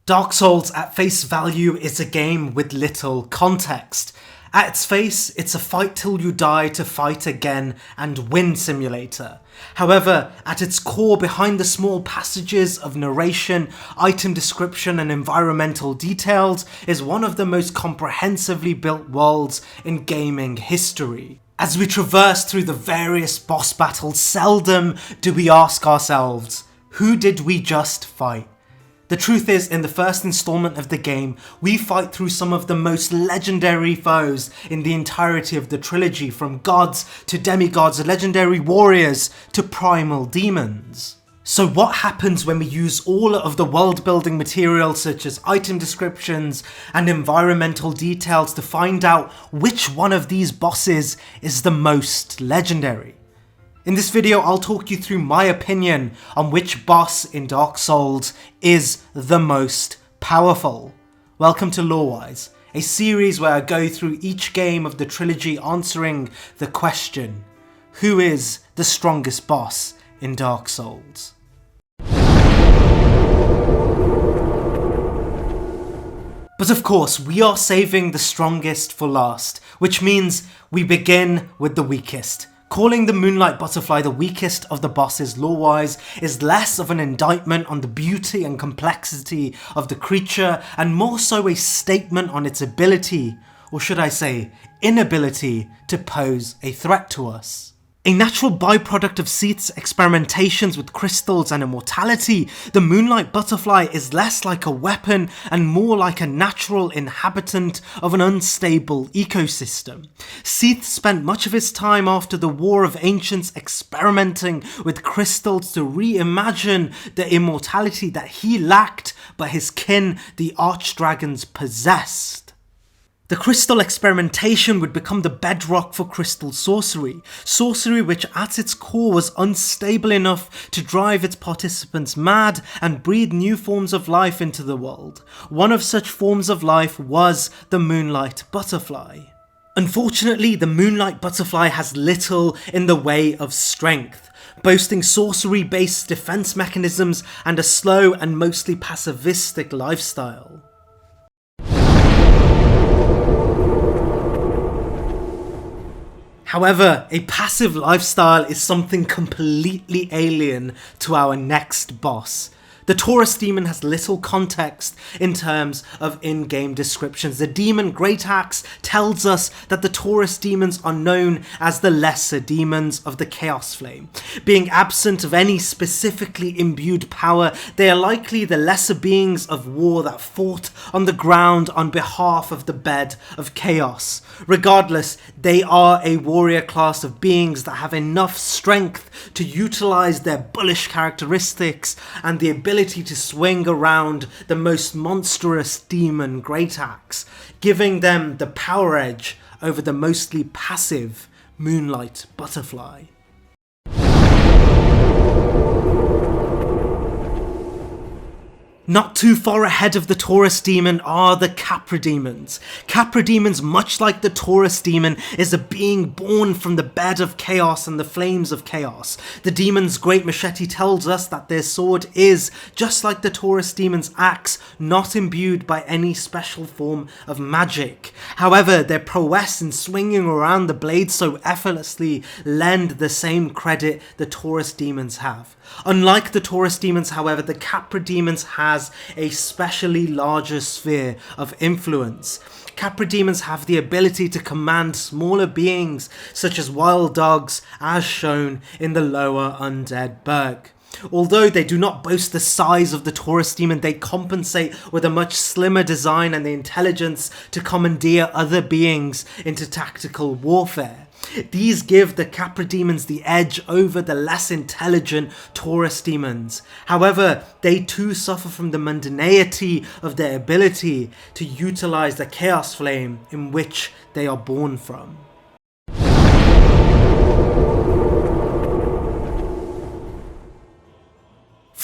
Dark Souls at face value is a game with little context. At its face, it's a fight till you die to fight again and win simulator. However, at its core, behind the small passages of narration, item description and environmental details is one of the most comprehensively built worlds in gaming history. As we traverse through the various boss battles, seldom do we ask ourselves, who did we just fight? The truth is, in the first installment of the game, we fight through some of the most legendary foes in the entirety of the trilogy, from gods to demigods, legendary warriors to primal demons. So what happens when we use all of the world building material such as item descriptions and environmental details to find out which one of these bosses is the most legendary? In this video, I'll talk you through my opinion on which boss in Dark Souls is the most powerful. Welcome to Lorewise, a series where I go through each game of the trilogy answering the question, who is the strongest boss in Dark Souls? But of course, we are saving the strongest for last, which means we begin with the weakest. Calling the Moonlight Butterfly the weakest of the bosses lore-wise is less of an indictment on the beauty and complexity of the creature and more so a statement on its ability, or should I say, inability to pose a threat to us. A natural byproduct of Seath's experimentations with crystals and immortality, the Moonlight Butterfly is less like a weapon and more like a natural inhabitant of an unstable ecosystem. Seath spent much of his time after the War of Ancients experimenting with crystals to reimagine the immortality that he lacked but his kin, the Archdragons, possessed. The crystal experimentation would become the bedrock for crystal sorcery which at its core was unstable enough to drive its participants mad and breed new forms of life into the world. One of such forms of life was the Moonlight Butterfly. Unfortunately, the Moonlight Butterfly has little in the way of strength, boasting sorcery-based defense mechanisms and a slow and mostly pacifistic lifestyle. However, a passive lifestyle is something completely alien to our next boss. The Taurus Demon has little context in terms of in-game descriptions. The demon Great Axe tells us that the Taurus Demons are known as the lesser demons of the Chaos Flame. Being absent of any specifically imbued power, they are likely the lesser beings of war that fought on the ground on behalf of the bed of chaos. Regardless, they are a warrior class of beings that have enough strength to utilize their bullish characteristics and the ability to swing around the most monstrous demon Great Axe, giving them the power edge over the mostly passive Moonlight Butterfly. Not too far ahead of the Taurus Demon are the Capra Demons. Capra Demons, much like the Taurus Demon, is a being born from the bed of chaos and the flames of chaos. The demon's great machete tells us that their sword is, just like the Taurus Demon's axe, not imbued by any special form of magic. However, their prowess in swinging around the blade so effortlessly lend the same credit the Taurus Demons have. Unlike the Taurus Demons, however, the Capra Demons has a specially larger sphere of influence. Capra Demons have the ability to command smaller beings such as wild dogs, as shown in the lower Undead Burg. Although they do not boast the size of the Taurus Demon, they compensate with a much slimmer design and the intelligence to commandeer other beings into tactical warfare. These give the Capra Demons the edge over the less intelligent Taurus Demons. However, they too suffer from the mundaneity of their ability to utilize the Chaos Flame in which they are born from.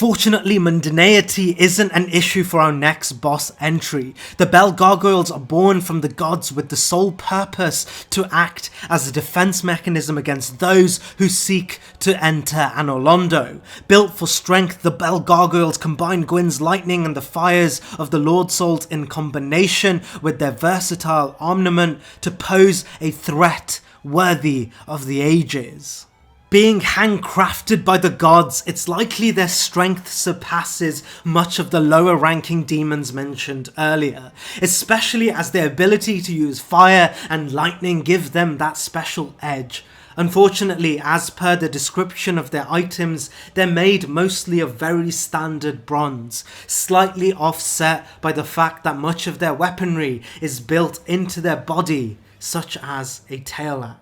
Fortunately, mundaneity isn't an issue for our next boss entry. The Bell Gargoyles are born from the gods with the sole purpose to act as a defense mechanism against those who seek to enter Anor Londo. Built for strength, the Bell Gargoyles combine Gwyn's lightning and the fires of the Lord Salt in combination with their versatile armament to pose a threat worthy of the ages. Being handcrafted by the gods, it's likely their strength surpasses much of the lower ranking demons mentioned earlier, especially as their ability to use fire and lightning give them that special edge. Unfortunately, as per the description of their items, they're made mostly of very standard bronze, slightly offset by the fact that much of their weaponry is built into their body, such as a tail axe.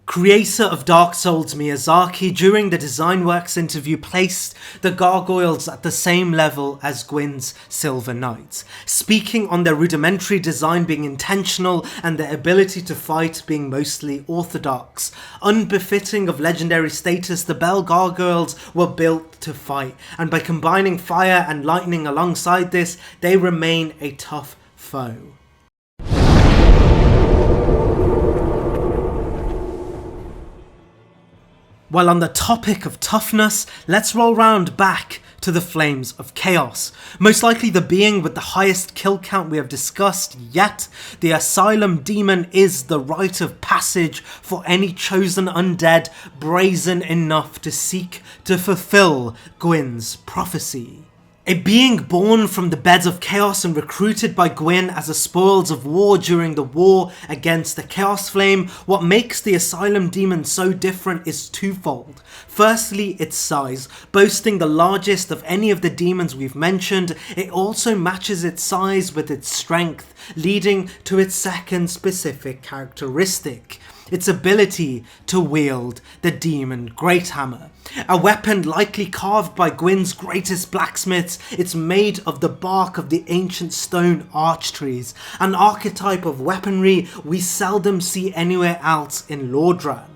Creator of Dark Souls Miyazaki, during the Designworks interview, placed the gargoyles at the same level as Gwyn's Silver Knights, speaking on their rudimentary design being intentional and their ability to fight being mostly orthodox. Unbefitting of legendary status, the Bell Gargoyles were built to fight, and by combining fire and lightning alongside this, they remain a tough foe. While on the topic of toughness, let's roll round back to the Flames of Chaos. Most likely the being with the highest kill count we have discussed yet, the Asylum Demon is the rite of passage for any chosen undead brazen enough to seek to fulfill Gwyn's prophecy. A being born from the beds of chaos and recruited by Gwyn as the spoils of war during the war against the Chaos Flame, what makes the Asylum Demon so different is twofold. Firstly, its size. Boasting the largest of any of the demons we've mentioned, it also matches its size with its strength, leading to its second specific characteristic: its ability to wield the Demon Greathammer. A weapon likely carved by Gwyn's greatest blacksmiths, it's made of the bark of the ancient stone arch trees, an archetype of weaponry we seldom see anywhere else in Lordran.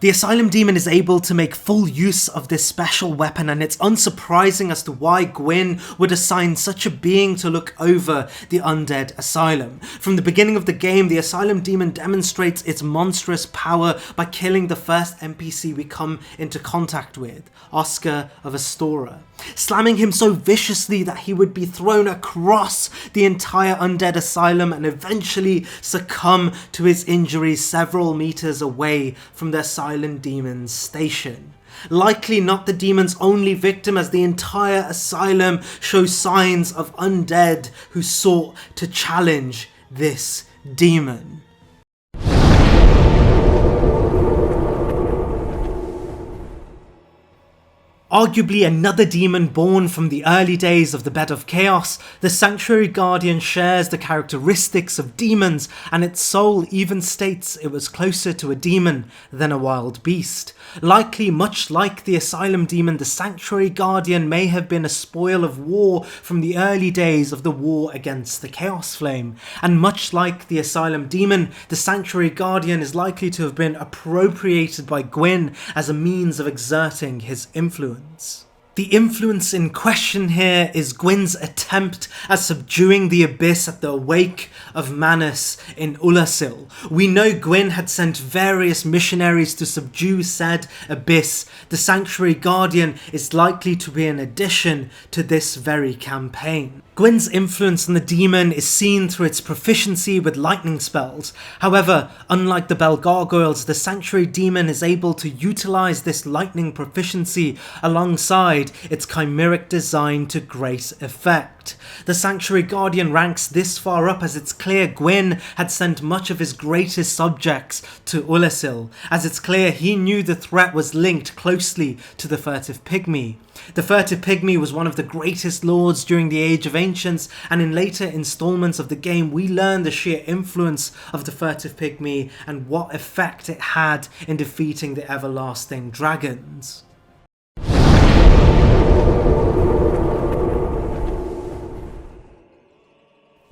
The Asylum Demon is able to make full use of this special weapon, and it's unsurprising as to why Gwyn would assign such a being to look over the undead asylum. From the beginning of the game, the Asylum Demon demonstrates its monstrous power by killing the first NPC we come into contact with, Oscar of Astora, slamming him so viciously that he would be thrown across the entire undead asylum and eventually succumb to his injuries several meters away from the Asylum Demon's station. Likely not the demon's only victim, as the entire asylum shows signs of undead who sought to challenge this demon. Arguably another demon born from the early days of the Bed of Chaos, the Sanctuary Guardian shares the characteristics of demons, and its soul even states it was closer to a demon than a wild beast. Likely, much like the Asylum Demon, the Sanctuary Guardian may have been a spoil of war from the early days of the war against the Chaos Flame, and much like the Asylum Demon, the Sanctuary Guardian is likely to have been appropriated by Gwyn as a means of exerting his influence. The influence in question here is Gwyn's attempt at subduing the Abyss at the wake of Manus in Ulasil. We know Gwyn had sent various missionaries to subdue said Abyss. The Sanctuary Guardian is likely to be an addition to this very campaign. Gwyn's influence on the demon is seen through its proficiency with lightning spells. However, unlike the Bell Gargoyles, the Sanctuary Demon is able to utilize this lightning proficiency alongside its chimeric design to great effect. The Sanctuary Guardian ranks this far up as it's clear Gwyn had sent much of his greatest subjects to Ulasil, as it's clear he knew the threat was linked closely to the Furtive Pygmy. The Furtive Pygmy was one of the greatest lords during the Age of Ancients, and in later installments of the game we learn the sheer influence of the Furtive Pygmy and what effect it had in defeating the Everlasting Dragons.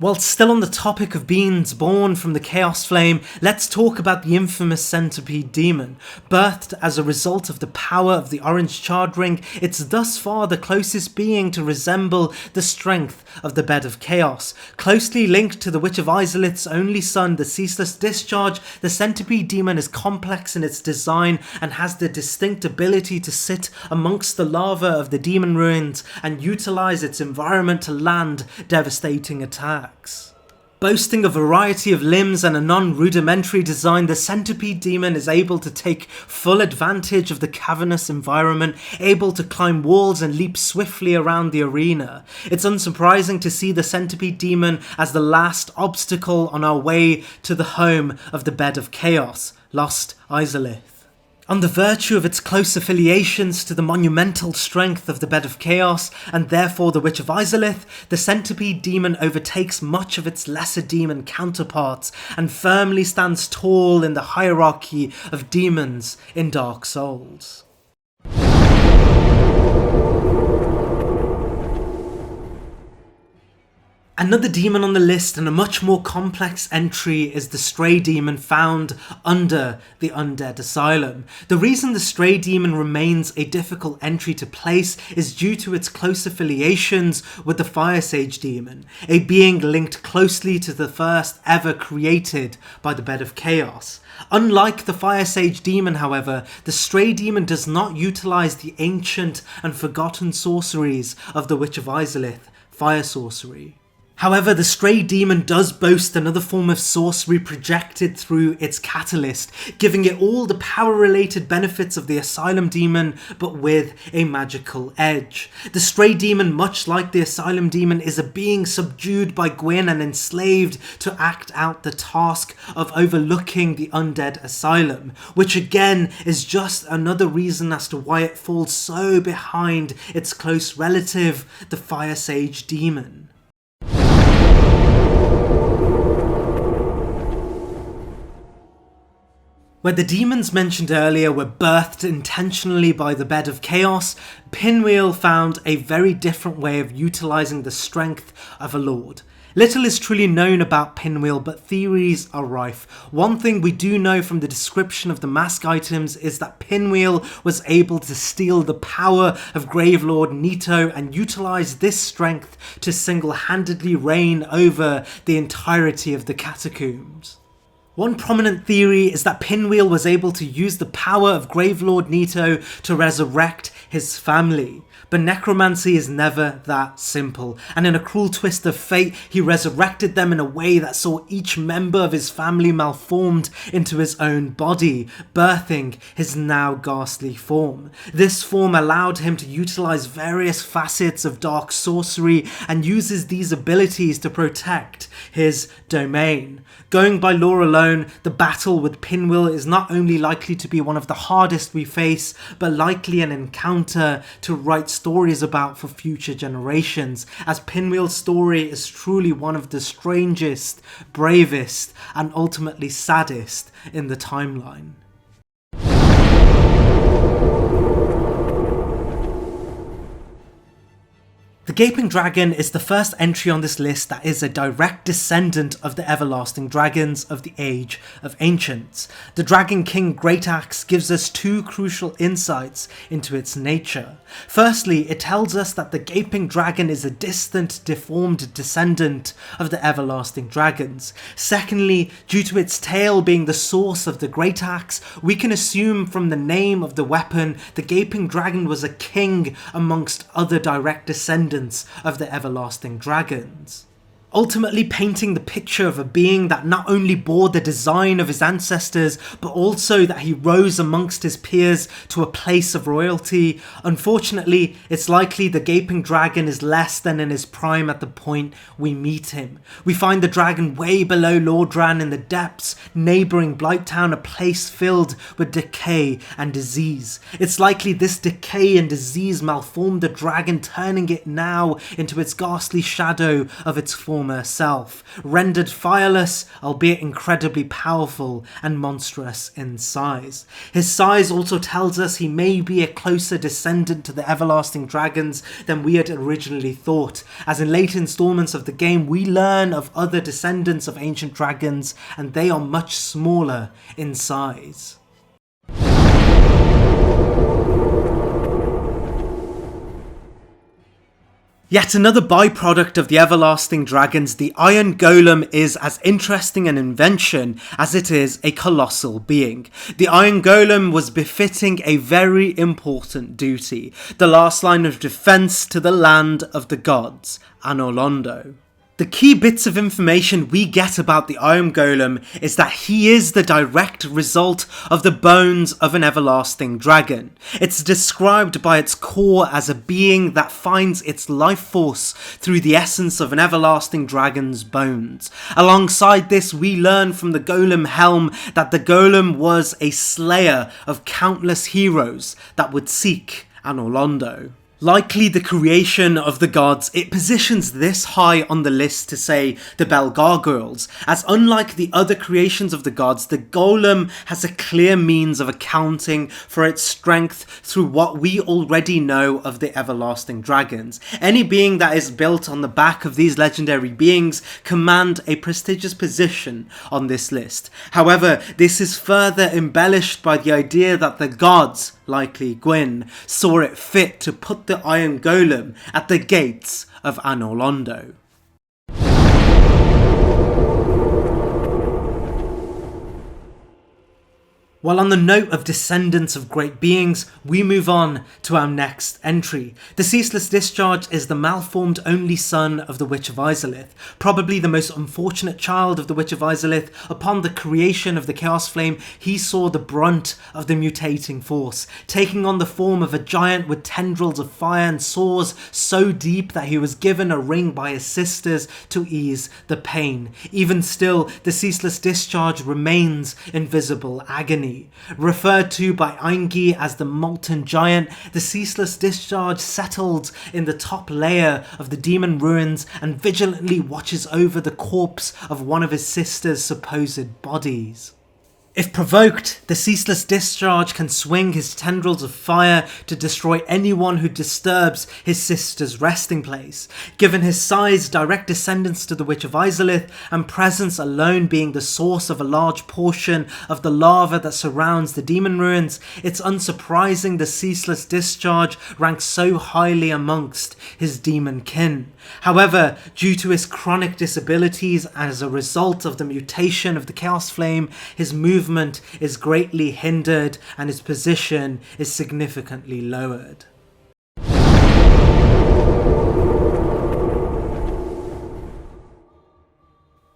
Whilst still on the topic of beings born from the Chaos Flame, let's talk about the infamous Centipede Demon. Birthed as a result of the power of the Orange Charred Ring, it's thus far the closest being to resemble the strength of the Bed of Chaos. Closely linked to the Witch of Izalith's only son, the Ceaseless Discharge, the Centipede Demon is complex in its design and has the distinct ability to sit amongst the lava of the demon ruins and utilise its environment to land devastating attacks. Boasting a variety of limbs and a non-rudimentary design, the Centipede Demon is able to take full advantage of the cavernous environment, able to climb walls and leap swiftly around the arena. It's unsurprising to see the Centipede Demon as the last obstacle on our way to the home of the Bed of Chaos, Lost Izalith. On the virtue of its close affiliations to the monumental strength of the Bed of Chaos, and therefore the Witch of Izalith, the Centipede Demon overtakes much of its lesser demon counterparts and firmly stands tall in the hierarchy of demons in Dark Souls. Another demon on the list, and a much more complex entry, is the Stray Demon found under the Undead Asylum. The reason the Stray Demon remains a difficult entry to place is due to its close affiliations with the Fire Sage Demon, a being linked closely to the first ever created by the Bed of Chaos. Unlike the Fire Sage Demon, however, the Stray Demon does not utilise the ancient and forgotten sorceries of the Witch of Izalith, Fire Sorcery. However, the Stray Demon does boast another form of sorcery projected through its catalyst, giving it all the power-related benefits of the Asylum Demon, but with a magical edge. The Stray Demon, much like the Asylum Demon, is a being subdued by Gwyn and enslaved to act out the task of overlooking the Undead Asylum, which again is just another reason as to why it falls so behind its close relative, the Fire Sage Demon. Where the demons mentioned earlier were birthed intentionally by the Bed of Chaos, Pinwheel found a very different way of utilising the strength of a lord. Little is truly known about Pinwheel, but theories are rife. One thing we do know from the description of the mask items is that Pinwheel was able to steal the power of Gravelord Nito and utilise this strength to single-handedly reign over the entirety of the catacombs. One prominent theory is that Pinwheel was able to use the power of Gravelord Nito to resurrect his family. But necromancy is never that simple, and in a cruel twist of fate, he resurrected them in a way that saw each member of his family malformed into his own body, birthing his now ghastly form. This form allowed him to utilise various facets of dark sorcery and uses these abilities to protect his domain. Going by lore alone, the battle with Pinwheel is not only likely to be one of the hardest we face, but likely an encounter to write stories about for future generations, as Pinwheel's story is truly one of the strangest, bravest, and ultimately saddest in the timeline. The Gaping Dragon is the first entry on this list that is a direct descendant of the everlasting dragons of the Age of Ancients. The Dragon King Great Axe gives us two crucial insights into its nature. Firstly, it tells us that the Gaping Dragon is a distant, deformed descendant of the everlasting dragons. Secondly, due to its tail being the source of the Great Axe, we can assume from the name of the weapon the Gaping Dragon was a king amongst other direct descendants of the everlasting dragons, ultimately painting the picture of a being that not only bore the design of his ancestors, but also that he rose amongst his peers to a place of royalty. Unfortunately, it's likely the Gaping Dragon is less than in his prime at the point we meet him. We find the dragon way below Lordran in the depths, neighbouring Blighttown, a place filled with decay and disease. It's likely this decay and disease malformed the dragon, turning it now into its ghastly shadow of its former former self, rendered fireless, albeit incredibly powerful and monstrous in size. His size also tells us he may be a closer descendant to the everlasting dragons than we had originally thought, as in later installments of the game we learn of other descendants of ancient dragons, and they are much smaller in size. Yet another byproduct of the everlasting dragons, the Iron Golem is as interesting an invention as it is a colossal being. The Iron Golem was befitting a very important duty, the last line of defense to the land of the gods, Anor Londo. The key bits of information we get about the Iron Golem is that he is the direct result of the bones of an everlasting dragon. It's described by its core as a being that finds its life force through the essence of an everlasting dragon's bones. Alongside this, we learn from the Golem helm that the Golem was a slayer of countless heroes that would seek Anor Londo. Likely the creation of the gods, it positions this high on the list to say the Bel Gargoyles, as unlike the other creations of the gods, the Golem has a clear means of accounting for its strength through what we already know of the everlasting dragons. Any being that is built on the back of these legendary beings command a prestigious position on this list. However, this is further embellished by the idea that the gods, likely Gwyn, saw it fit to put the Iron Golem at the gates of Anor Londo. While on the note of descendants of great beings, we move on to our next entry. The Ceaseless Discharge is the malformed only son of the Witch of Izalith, probably the most unfortunate child of the Witch of Izalith. Upon the creation of the Chaos Flame, he saw the brunt of the mutating force, taking on the form of a giant with tendrils of fire and sores so deep that he was given a ring by his sisters to ease the pain. Even still, the Ceaseless Discharge remains in visible agony. Referred to by Eingi as the Molten Giant, the Ceaseless Discharge settled in the top layer of the demon ruins and vigilantly watches over the corpse of one of his sister's supposed bodies. If provoked, the Ceaseless Discharge can swing his tendrils of fire to destroy anyone who disturbs his sister's resting place. Given his size, direct descendants to the Witch of Izalith, and presence alone being the source of a large portion of the lava that surrounds the demon ruins, it's unsurprising the Ceaseless Discharge ranks so highly amongst his demon kin. However, due to his chronic disabilities as a result of the mutation of the Chaos Flame, his movement is greatly hindered and his position is significantly lowered.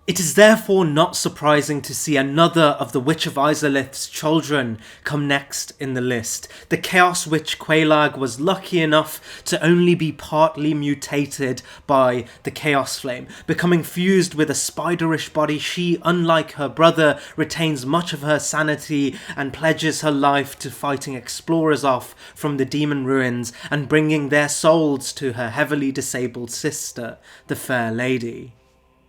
It is therefore not surprising to see another of the Witch of Izalith's children come next in the list. The Chaos Witch Quelaag was lucky enough to only be partly mutated by the Chaos Flame. Becoming fused with a spiderish body, she, unlike her brother, retains much of her sanity and pledges her life to fighting explorers off from the demon ruins and bringing their souls to her heavily disabled sister, the Fair Lady.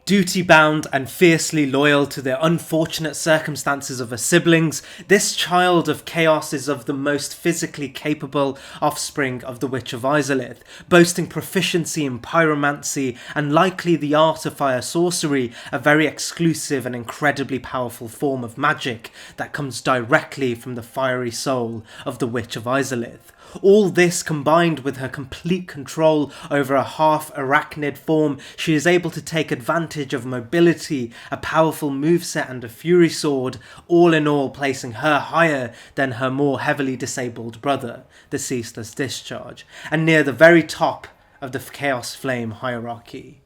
Duty-bound and fiercely loyal to the unfortunate circumstances of her siblings, this child of chaos is of the most physically capable offspring of the Witch of Izalith, boasting proficiency in pyromancy and likely the art of fire sorcery, a very exclusive and incredibly powerful form of magic that comes directly from the fiery soul of the Witch of Izalith. All this combined with her complete control over a half-arachnid form, she is able to take advantage of mobility, a powerful moveset and a fury sword, all in all placing her higher than her more heavily disabled brother, the Ceaseless Discharge, and near the very top of the Chaos Flame hierarchy.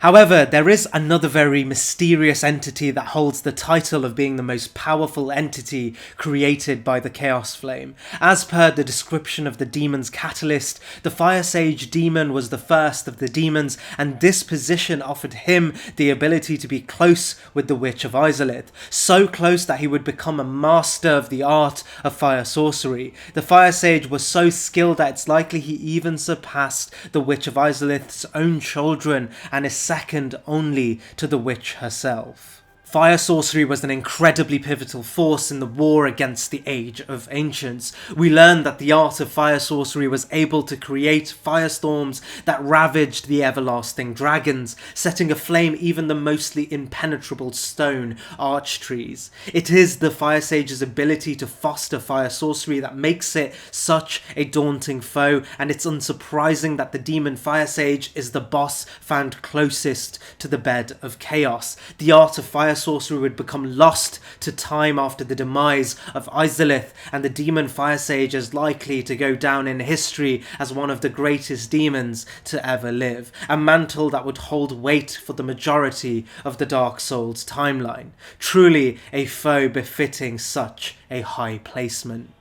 However, there is another very mysterious entity that holds the title of being the most powerful entity created by the Chaos Flame. As per the description of the demon's catalyst, the Fire Sage demon was the first of the demons, and this position offered him the ability to be close with the Witch of Izalith, so close that he would become a master of the art of fire sorcery. The Fire Sage was so skilled that it's likely he even surpassed the Witch of Izalith's own children and is second only to the witch herself. Fire sorcery was an incredibly pivotal force in the war against the Age of Ancients. We learned that the art of fire sorcery was able to create firestorms that ravaged the everlasting dragons, setting aflame even the mostly impenetrable stone arch trees. It is the Fire Sage's ability to foster fire sorcery that makes it such a daunting foe, and it's unsurprising that the demon Fire Sage is the boss found closest to the bed of chaos. The art of fire sorcery would become lost to time after the demise of Izalith, and the demon Fire Sage is likely to go down in history as one of the greatest demons to ever live, a mantle that would hold weight for the majority of the Dark Souls timeline. Truly a foe befitting such a high placement.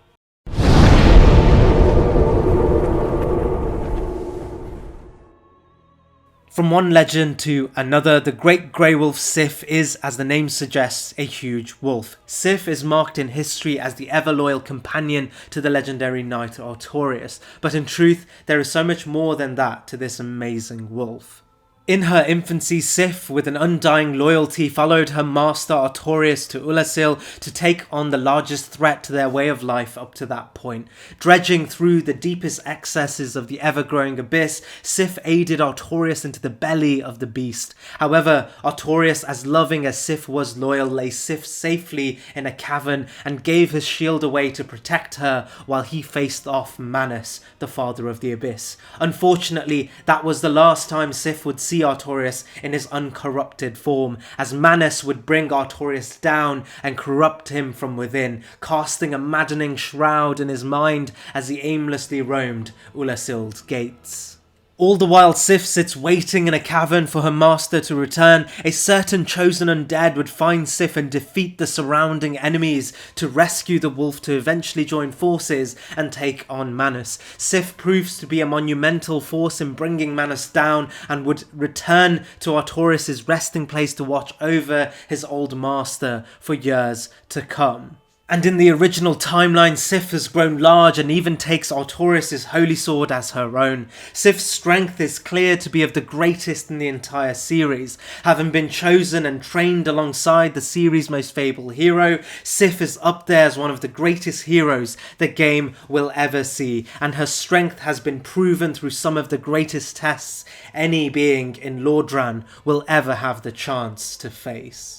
From one legend to another, the Great Grey Wolf Sif is, as the name suggests, a huge wolf. Sif is marked in history as the ever-loyal companion to the legendary knight Artorias, but in truth, there is so much more than that to this amazing wolf. In her infancy, Sif, with an undying loyalty, followed her master Artorias to Ulasil to take on the largest threat to their way of life up to that point. Dredging through the deepest excesses of the ever-growing abyss, Sif aided Artorias into the belly of the beast. However, Artorias, as loving as Sif was loyal, lay Sif safely in a cavern and gave his shield away to protect her while he faced off Manus, the father of the abyss. Unfortunately, that was the last time Sif would see Artorias in his uncorrupted form, as Manus would bring Artorias down and corrupt him from within, casting a maddening shroud in his mind as he aimlessly roamed Ulasil's gates. All the while Sif sits waiting in a cavern for her master to return, a certain chosen undead would find Sif and defeat the surrounding enemies to rescue the wolf to eventually join forces and take on Manus. Sif proves to be a monumental force in bringing Manus down and would return to Artorias' resting place to watch over his old master for years to come. And in the original timeline, Sif has grown large and even takes Artorias' holy sword as her own. Sif's strength is clear to be of the greatest in the entire series. Having been chosen and trained alongside the series' most fabled hero, Sif is up there as one of the greatest heroes the game will ever see, and her strength has been proven through some of the greatest tests any being in Lordran will ever have the chance to face.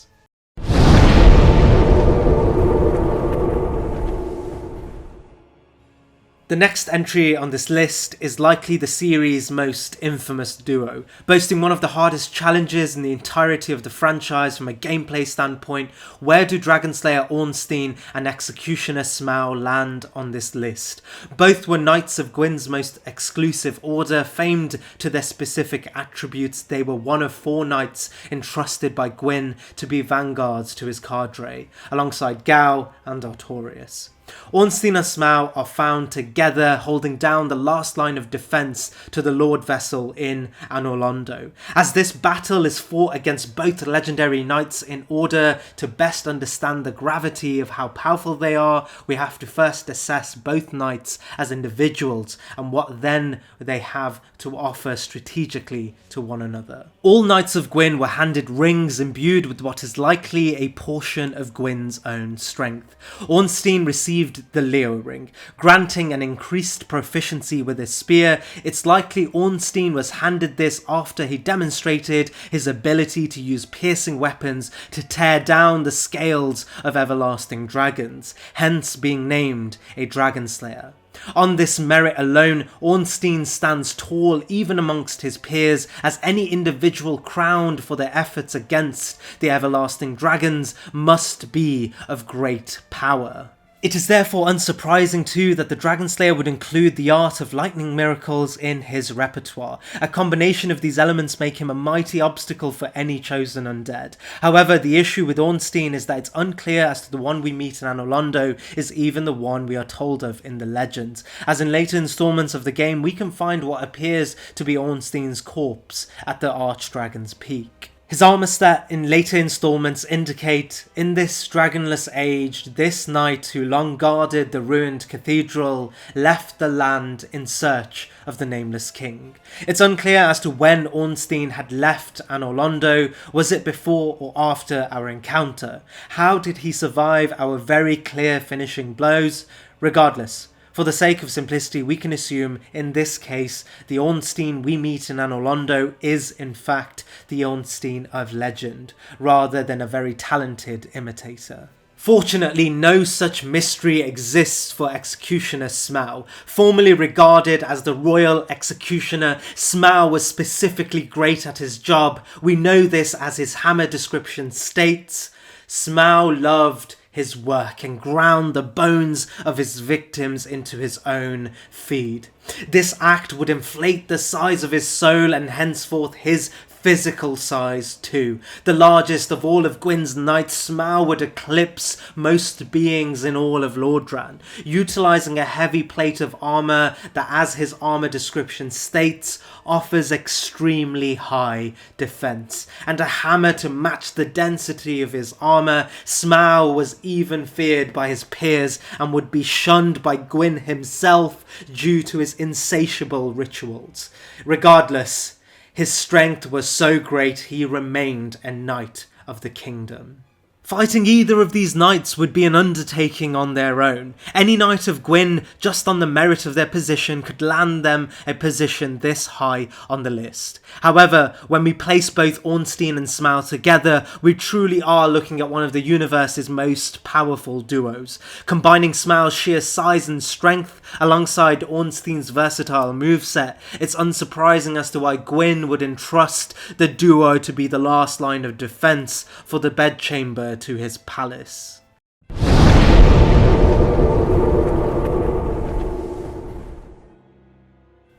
The next entry on this list is likely the series' most infamous duo, boasting one of the hardest challenges in the entirety of the franchise from a gameplay standpoint. Where do Dragonslayer Ornstein and Executioner Smaug land on this list? Both were Knights of Gwyn's most exclusive order, famed to their specific attributes. They were one of 4 knights entrusted by Gwyn to be vanguards to his cadre, alongside Gau and Artorias. Ornstein and Smaug are found together holding down the last line of defence to the Lord Vessel in Anor Londo. As this battle is fought against both legendary knights, in order to best understand the gravity of how powerful they are, we have to first assess both knights as individuals and what then they have to offer strategically to one another. All Knights of Gwyn were handed rings imbued with what is likely a portion of Gwyn's own strength. Ornstein received the Leo ring, granting an increased proficiency with his spear. It's likely Ornstein was handed this after he demonstrated his ability to use piercing weapons to tear down the scales of everlasting dragons, hence being named a Dragonslayer. On this merit alone, Ornstein stands tall even amongst his peers, as any individual crowned for their efforts against the everlasting dragons must be of great power. It is therefore unsurprising too that the Dragon Slayer would include the art of lightning miracles in his repertoire. A combination of these elements make him a mighty obstacle for any chosen undead. However, the issue with Ornstein is that it's unclear as to the one we meet in Anor Londo is even the one we are told of in the legends, as in later installments of the game we can find what appears to be Ornstein's corpse at the Archdragon's Peak. His armor stat in later installments indicate, in this dragonless age, this knight who long guarded the ruined cathedral left the land in search of the nameless king. It's unclear as to when Ornstein had left Anor Londo. Was it before or after our encounter? How did he survive our very clear finishing blows? Regardless, for the sake of simplicity, we can assume, in this case, the Ornstein we meet in Anor Londo is, in fact, the Ornstein of legend, rather than a very talented imitator. Fortunately, no such mystery exists for Executioner Smaug. Formerly regarded as the royal executioner, Smaug was specifically great at his job. We know this as his hammer description states. Smaug loved his work and ground the bones of his victims into his own feed. This act would inflate the size of his soul and henceforth his physical size too. The largest of all of Gwyn's knights, Smaug would eclipse most beings in all of Lordran, utilising a heavy plate of armour that, as his armour description states, offers extremely high defence, and a hammer to match the density of his armour. Smaug was even feared by his peers and would be shunned by Gwyn himself due to his insatiable rituals. Regardless, his strength was so great he remained a knight of the kingdom. Fighting either of these knights would be an undertaking on their own. Any knight of Gwyn, just on the merit of their position, could land them a position this high on the list. However, when we place both Ornstein and Smaug together, we truly are looking at one of the universe's most powerful duos. Combining Smaug's sheer size and strength alongside Ornstein's versatile moveset, it's unsurprising as to why Gwyn would entrust the duo to be the last line of defense for the bedchamber to his palace.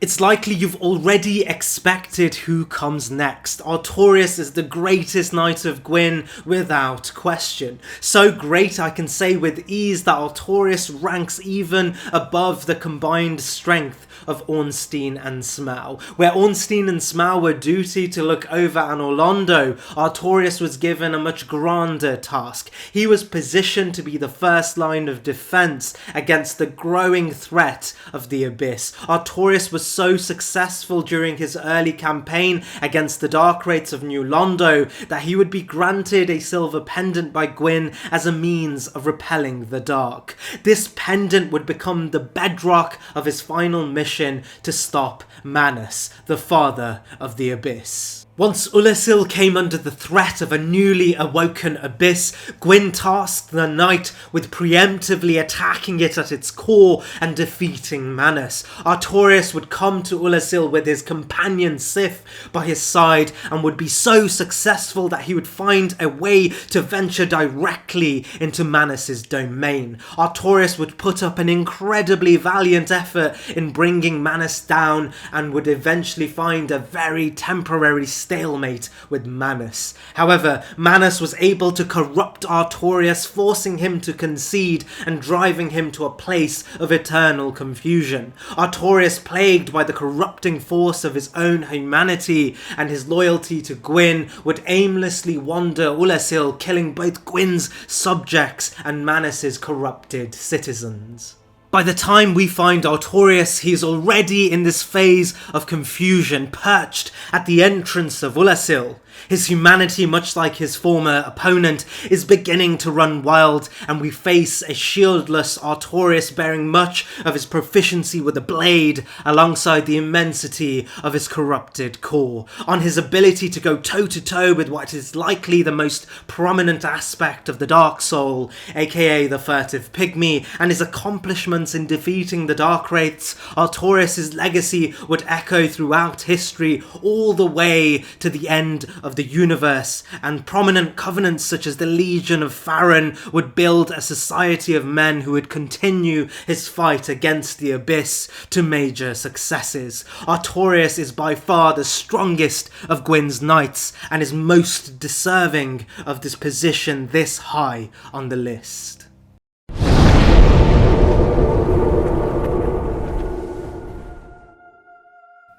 It's likely you've already expected who comes next. Artorias is the greatest knight of Gwyn without question. So great I can say with ease that Artorias ranks even above the combined strength of Ornstein and Smaug. Where Ornstein and Smaug were duty to look over Anor Londo, Artorias was given a much grander task. He was positioned to be the first line of defense against the growing threat of the Abyss. Artorias was so successful during his early campaign against the Dark Wraiths of New Londo that he would be granted a silver pendant by Gwyn as a means of repelling the dark. This pendant would become the bedrock of his final mission to stop Manus, the father of the Abyss. Once Ulasil came under the threat of a newly awoken Abyss, Gwyn tasked the knight with preemptively attacking it at its core and defeating Manus. Artorias would come to Ulasil with his companion Sif by his side and would be so successful that he would find a way to venture directly into Manus's domain. Artorias would put up an incredibly valiant effort in bringing Manus down and would eventually find a very temporary stalemate with Manus. However, Manus was able to corrupt Artorias, forcing him to concede and driving him to a place of eternal confusion. Artorias, plagued by the corrupting force of his own humanity and his loyalty to Gwyn, would aimlessly wander Ulasil, killing both Gwyn's subjects and Manus's corrupted citizens. By the time we find Artorias, he is already in this phase of confusion, perched at the entrance of Ulasil. His humanity, much like his former opponent, is beginning to run wild, and we face a shieldless Artorias bearing much of his proficiency with the blade, alongside the immensity of his corrupted core. On his ability to go toe-to-toe with what is likely the most prominent aspect of the Dark Soul, aka the Furtive Pygmy, and his accomplishments in defeating the Dark Wraiths, Artorias' legacy would echo throughout history all the way to the end of the universe, and prominent covenants such as the Legion of Farron would build a society of men who would continue his fight against the Abyss to major successes. Artorias is by far the strongest of Gwyn's knights and is most deserving of this position this high on the list.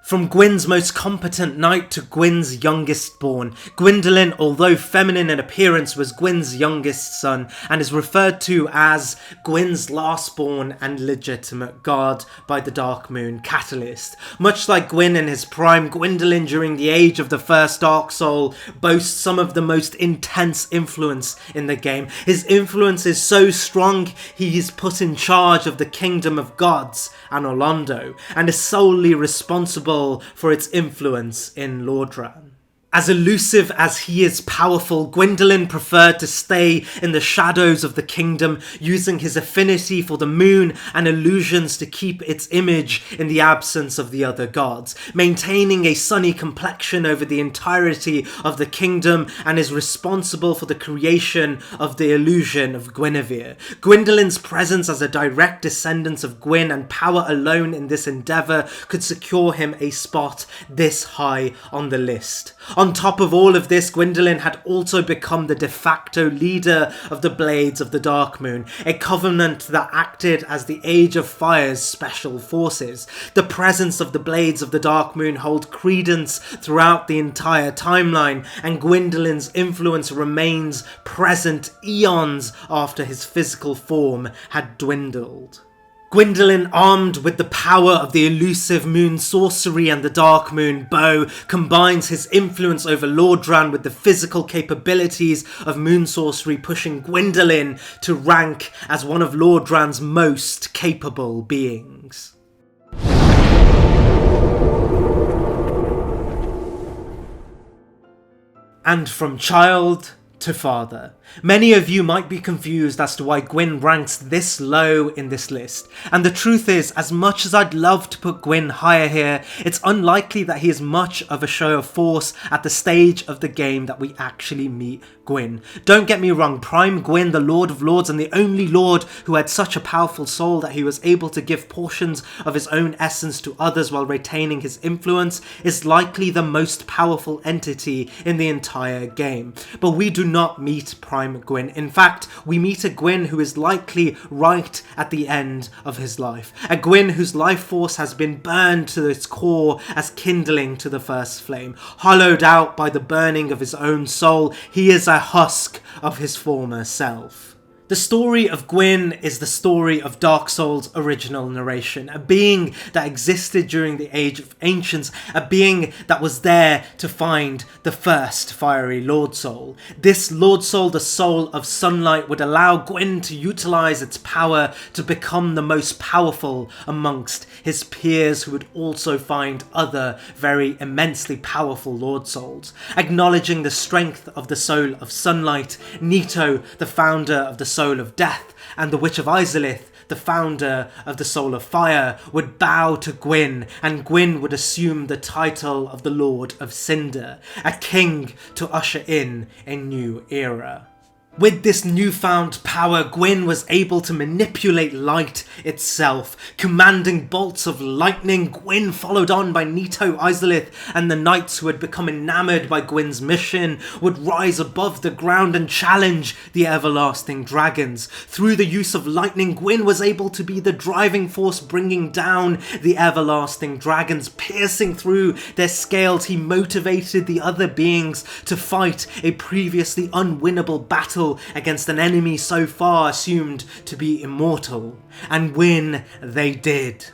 From Gwyn's most competent knight to Gwyn's youngest born, Gwyndolin, although feminine in appearance, was Gwyn's youngest son and is referred to as Gwyn's last-born and legitimate guard by the Dark Moon Catalyst. Much like Gwyn in his prime, Gwyndolin during the age of the first Dark Soul boasts some of the most intense influence in the game. His influence is so strong he is put in charge of the Kingdom of Gods, Anor Londo, and is solely responsible for its influence in Lordran. As elusive as he is powerful, Gwyndolin preferred to stay in the shadows of the kingdom, using his affinity for the moon and illusions to keep its image in the absence of the other gods, maintaining a sunny complexion over the entirety of the kingdom, and is responsible for the creation of the illusion of Gwynevere. Gwyndolin's presence as a direct descendant of Gwyn and power alone in this endeavour could secure him a spot this high on the list. On top of all of this, Gwyndolin had also become the de facto leader of the Blades of the Dark Moon, a covenant that acted as the Age of Fire's special forces. The presence of the Blades of the Dark Moon hold credence throughout the entire timeline, and Gwyndolин's influence remains present eons after his physical form had dwindled. Gwyndolin, armed with the power of the elusive moon sorcery and the dark moon bow, combines his influence over Lordran with the physical capabilities of moon sorcery, pushing Gwyndolin to rank as one of Lordran's most capable beings. And from child to father. Many of you might be confused as to why Gwyn ranks this low in this list, and the truth is, as much as I'd love to put Gwyn higher here, it's unlikely that he is much of a show of force at the stage of the game that we actually meet Gwyn. Don't get me wrong, Prime Gwyn, the Lord of Lords and the only Lord who had such a powerful soul that he was able to give portions of his own essence to others while retaining his influence, is likely the most powerful entity in the entire game. But we do not meet Prime Gwyn. In fact, we meet a Gwyn who is likely right at the end of his life. A Gwyn whose life force has been burned to its core as kindling to the first flame. Hollowed out by the burning of his own soul, he is a husk of his former self. The story of Gwyn is the story of Dark Souls' original narration, a being that existed during the Age of Ancients, a being that was there to find the first fiery Lord Soul. This Lord Soul, the Soul of Sunlight, would allow Gwyn to utilize its power to become the most powerful amongst his peers, who would also find other very immensely powerful Lord Souls. Acknowledging the strength of the Soul of Sunlight, Nito, the founder of the Soul of Death, and the Witch of Izalith, the founder of the Soul of Fire, would bow to Gwyn, and Gwyn would assume the title of the Lord of Cinder, a king to usher in a new era. With this newfound power, Gwyn was able to manipulate light itself, commanding bolts of lightning. Gwyn, followed on by Nito, Izalith, and the knights who had become enamored by Gwyn's mission, would rise above the ground and challenge the everlasting dragons. Through the use of lightning, Gwyn was able to be the driving force bringing down the everlasting dragons. Piercing through their scales, he motivated the other beings to fight a previously unwinnable battle against an enemy so far assumed to be immortal, and win they did.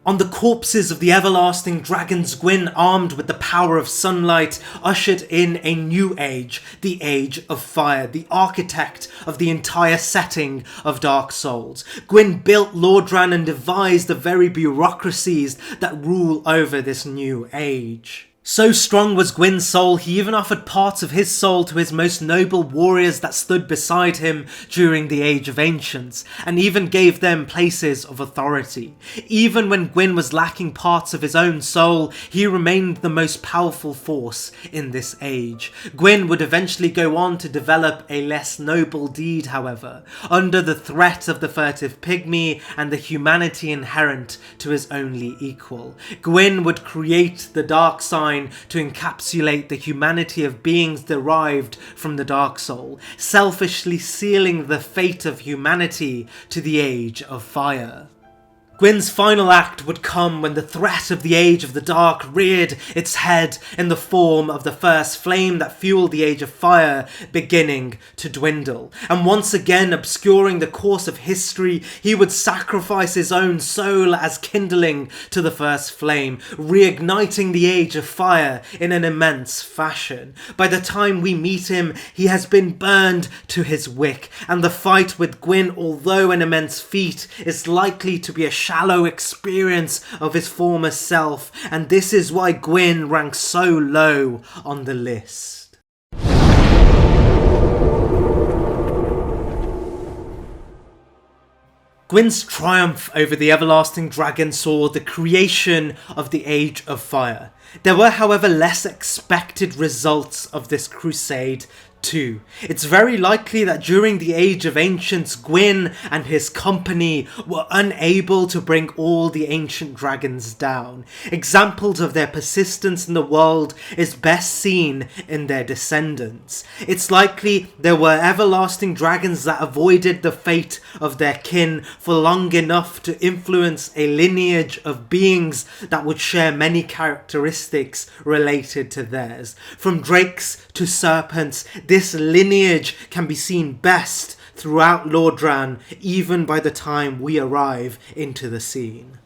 On the corpses of the everlasting dragons, Gwyn, armed with the power of sunlight, ushered in a new age, the Age of Fire, the architect of the entire setting of Dark Souls. Gwyn built Lordran and devised the very bureaucracies that rule over this new age. So strong was Gwyn's soul, he even offered parts of his soul to his most noble warriors that stood beside him during the Age of Ancients, and even gave them places of authority. Even when Gwyn was lacking parts of his own soul, he remained the most powerful force in this age. Gwyn would eventually go on to develop a less noble deed, however, under the threat of the furtive pygmy and the humanity inherent to his only equal. Gwyn would create the Dark Sign to encapsulate the humanity of beings derived from the Dark Soul, selfishly sealing the fate of humanity to the Age of Fire. Gwyn's final act would come when the threat of the Age of the Dark reared its head in the form of the first flame that fueled the Age of Fire beginning to dwindle. And once again obscuring the course of history, he would sacrifice his own soul as kindling to the first flame, reigniting the Age of Fire in an immense fashion. By the time we meet him, he has been burned to his wick, and the fight with Gwyn, although an immense feat, is likely to be a shallow experience of his former self, and this is why Gwyn ranks so low on the list. Gwyn's triumph over the Everlasting Dragon saw the creation of the Age of Fire. There were, however, less expected results of this crusade too. It's very likely that during the Age of Ancients, Gwyn and his company were unable to bring all the ancient dragons down. Examples of their persistence in the world is best seen in their descendants. It's likely there were everlasting dragons that avoided the fate of their kin for long enough to influence a lineage of beings that would share many characteristics related to theirs. From drakes to serpents, this lineage can be seen best throughout Lordran, even by the time we arrive into the scene.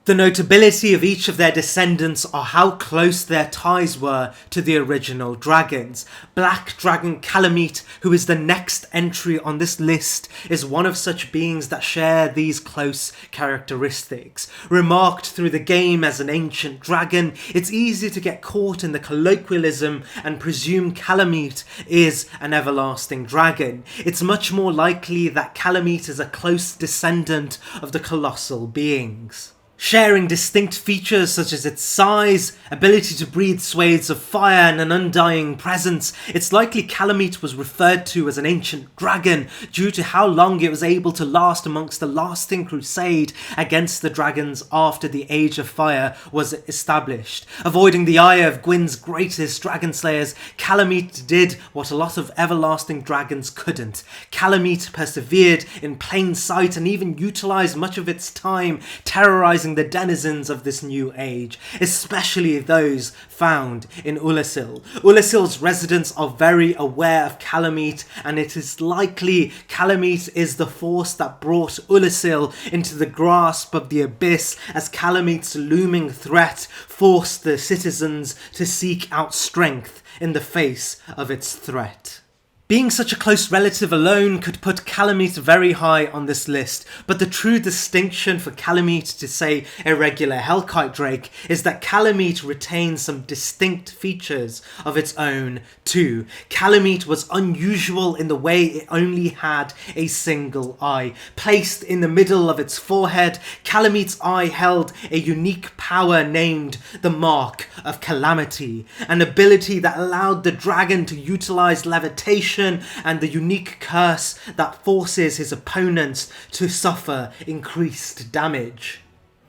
The notability of each of their descendants are how close their ties were to the original dragons. Black Dragon Kalameet, who is the next entry on this list, is one of such beings that share these close characteristics. Remarked through the game as an ancient dragon, it's easy to get caught in the colloquialism and presume Kalameet is an everlasting dragon. It's much more likely that Kalameet is a close descendant of the colossal beings. Sharing distinct features such as its size, ability to breathe swathes of fire, and an undying presence, it's likely Kalameet was referred to as an ancient dragon due to how long it was able to last amongst the lasting crusade against the dragons after the Age of Fire was established. Avoiding the ire of Gwyn's greatest dragon slayers, Kalameet did what a lot of everlasting dragons couldn't. Kalameet persevered in plain sight and even utilised much of its time terrorising the denizens of this new age, especially those found in Ulasil. Ulasil's residents are very aware of Kalameet, and it is likely Kalameet is the force that brought Ulasil into the grasp of the Abyss, as Kalameet's looming threat forced the citizens to seek out strength in the face of its threat. Being such a close relative alone could put Kalameet very high on this list, but the true distinction for Kalameet to, say, a regular Hellkite Drake is that Kalameet retains some distinct features of its own too. Kalameet was unusual in the way it only had a single eye. Placed in the middle of its forehead, Kalameet's eye held a unique power named the Mark of Calamity, an ability that allowed the dragon to utilize levitation and the unique curse that forces his opponents to suffer increased damage.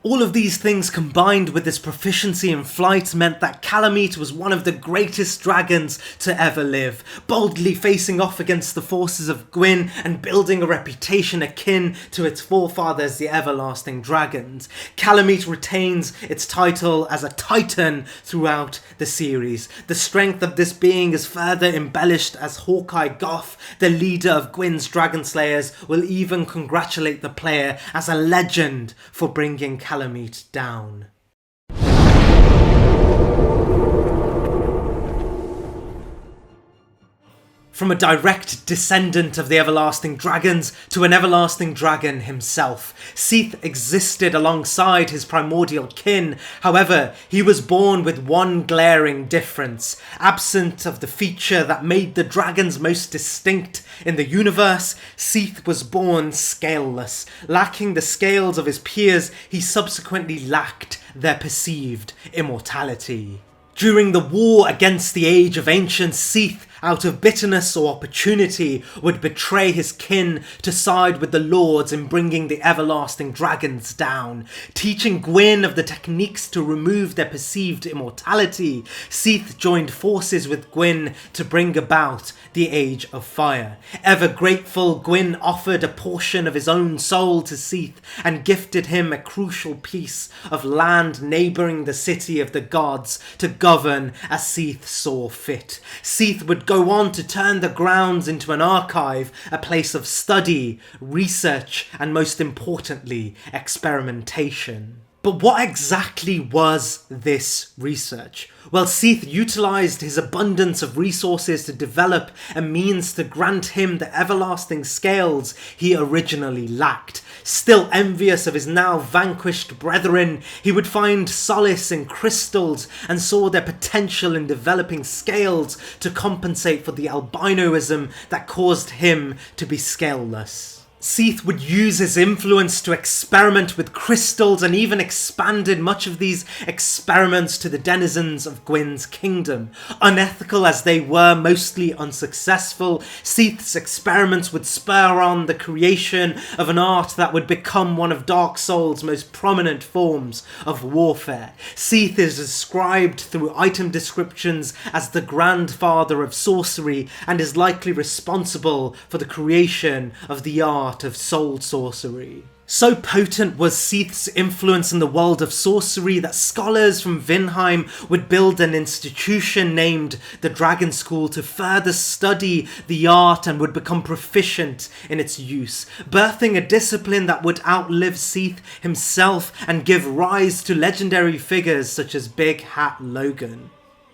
All of these things combined with his proficiency in flight meant that Kalameet was one of the greatest dragons to ever live, boldly facing off against the forces of Gwyn and building a reputation akin to its forefathers, the Everlasting Dragons. Kalameet retains its title as a Titan throughout the series. The strength of this being is further embellished as Hawkeye Goth, the leader of Gwyn's Dragon Slayers, will even congratulate the player as a legend for bringing Kalameet down. From a direct descendant of the everlasting dragons to an everlasting dragon himself, Seath existed alongside his primordial kin. However, he was born with one glaring difference. Absent of the feature that made the dragons most distinct in the universe, Seath was born scaleless. Lacking the scales of his peers, he subsequently lacked their perceived immortality. During the war against the Age of Ancients, Seath, out of bitterness or opportunity, would betray his kin to side with the lords in bringing the everlasting dragons down. Teaching Gwyn of the techniques to remove their perceived immortality, Seath joined forces with Gwyn to bring about the Age of Fire. Ever grateful, Gwyn offered a portion of his own soul to Seath and gifted him a crucial piece of land neighbouring the city of the gods to govern as Seath saw fit. Seath would go on to turn the grounds into an archive, a place of study, research, and most importantly, experimentation. But what exactly was this research? Well, Seath utilised his abundance of resources to develop a means to grant him the everlasting scales he originally lacked. Still envious of his now vanquished brethren, he would find solace in crystals and saw their potential in developing scales to compensate for the albinoism that caused him to be scaleless. Seath would use his influence to experiment with crystals and even expanded much of these experiments to the denizens of Gwyn's kingdom. Unethical as they were, mostly unsuccessful, Seath's experiments would spur on the creation of an art that would become one of Dark Souls' most prominent forms of warfare. Seath is described through item descriptions as the grandfather of sorcery and is likely responsible for the creation of the art of soul sorcery. So potent was Seath's influence in the world of sorcery that scholars from Vinheim would build an institution named the Dragon School to further study the art and would become proficient in its use, birthing a discipline that would outlive Seath himself and give rise to legendary figures such as Big Hat Logan.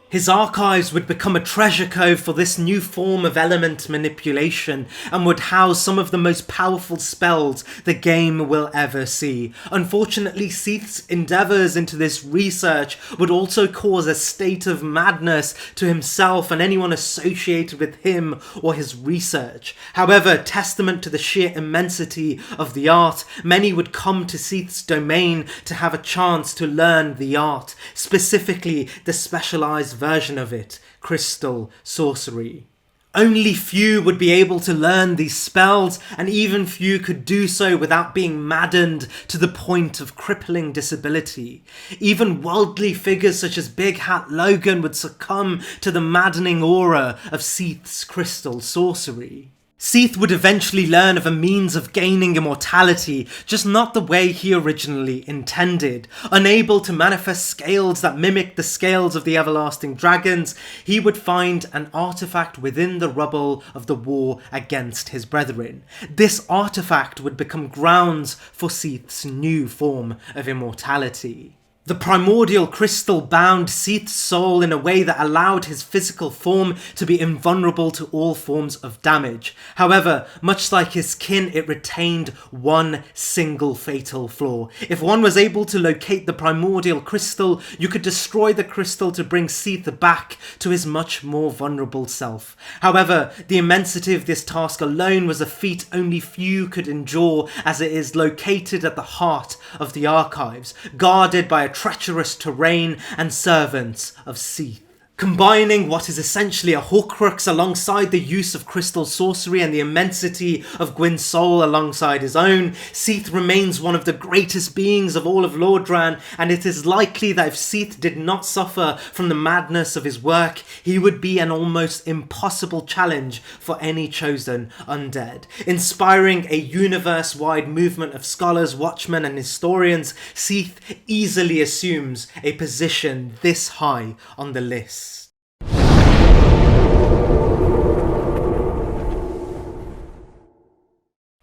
His archives would become a treasure cove for this new form of element manipulation and would house some of the most powerful spells the game will ever see. Unfortunately, Seath's endeavours into this research would also cause a state of madness to himself and anyone associated with him or his research. However, testament to the sheer immensity of the art, many would come to Seath's domain to have a chance to learn the art, specifically the specialised version of it, crystal sorcery. Only few would be able to learn these spells, and even few could do so without being maddened to the point of crippling disability. Even worldly figures such as Big Hat Logan would succumb to the maddening aura of Seath's crystal sorcery. Seath would eventually learn of a means of gaining immortality, just not the way he originally intended. Unable to manifest scales that mimic the scales of the everlasting dragons, he would find an artifact within the rubble of the war against his brethren. This artifact would become grounds for Seath's new form of immortality. The primordial crystal bound Seath's soul in a way that allowed his physical form to be invulnerable to all forms of damage. However, much like his kin, it retained one single fatal flaw. If one was able to locate the primordial crystal, you could destroy the crystal to bring Seath back to his much more vulnerable self. However, the immensity of this task alone was a feat only few could endure, as it is located at the heart of the archives, guarded by a treacherous terrain and servants of Seath. Combining what is essentially a Horcrux alongside the use of crystal sorcery and the immensity of Gwyn's soul alongside his own, Seath remains one of the greatest beings of all of Lordran, and it is likely that if Seath did not suffer from the madness of his work, he would be an almost impossible challenge for any chosen undead. Inspiring a universe-wide movement of scholars, watchmen, and historians, Seath easily assumes a position this high on the list.